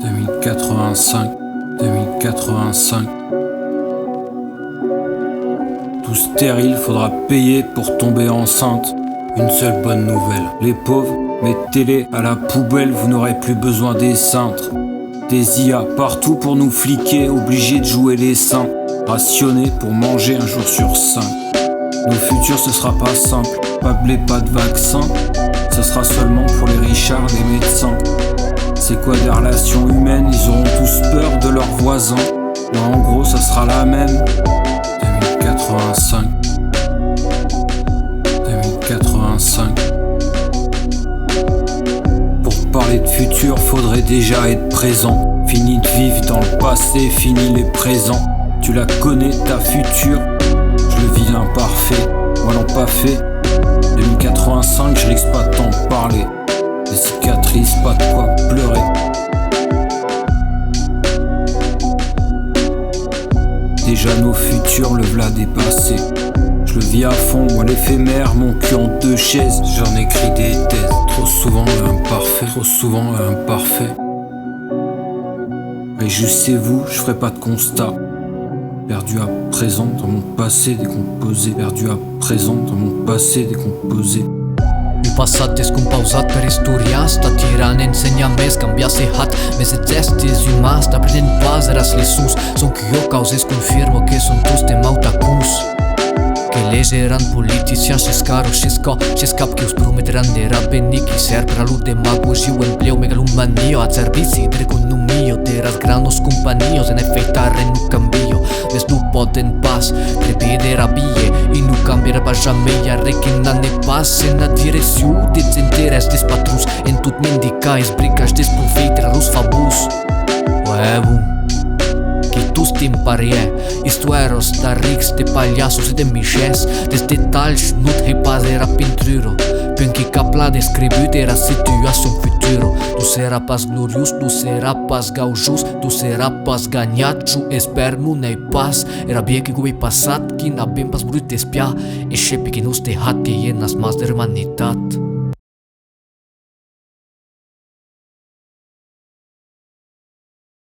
2085, 2085. Tout stérile, faudra payer pour tomber enceinte. Une seule bonne nouvelle, les pauvres, mettez-les à la poubelle, vous n'aurez plus besoin des cintres. Des IA partout pour nous fliquer, obligés de jouer les saints. Rationnés pour manger un jour sur 5. Nos futurs ce sera pas simple, pas blé, pas de vaccin. Ce sera seulement pour les richards, les médecins. C'est quoi des relations humaines, ils auront tous peur de leurs voisins. Mais en gros ça sera la même. 2085, 2085. Pour parler de futur, faudrait déjà être présent. Fini de vivre dans le passé, fini les présents. Tu la connais ta future, je le vis imparfait, moi l'ont pas fait. 2085, je risque pas de t'en parler. Des cicatrices, pas de quoi pleurer. Déjà nos futurs, le v'là dépassé. Je le vis à fond, moi l'éphémère, mon cul en deux chaises. J'en écris des thèses, trop souvent imparfait, trop souvent imparfait. Réjouissez-vous, je ferai pas de constat. Perdu à présent dans mon passé décomposé. Perdu à présent dans mon passé décomposé. Il passato è scompausato per istoria. Sta tirana insegna a me scambiasse hat. Me se gestes uma sta prendendo base as lições. São que eu causei confirmo que são todos de mautacus. Que elegeran politicians și scaro și scap que os prometeran era beni que ser para lu demagogia o empleo megalomania a serviço de economia de as grandes companhias en efeitar no cambio mas não podem paz preveder a bie e não cambiar para jamais a requina ne passe na direção de desinteresse des patrões em tudo mendicais brigas desproveitar os fabus tu stimparie isto era sta rix de palhaços e de miches des detalhes not repasera pintruro penki capla descrever era situação futuro tu será pas glorious tu será pas gaujus tu será pas ganhado espero nu nei pas era bie que goi passat que na bem pas brut despia e chepe que nos te hat que nas mas de humanitat.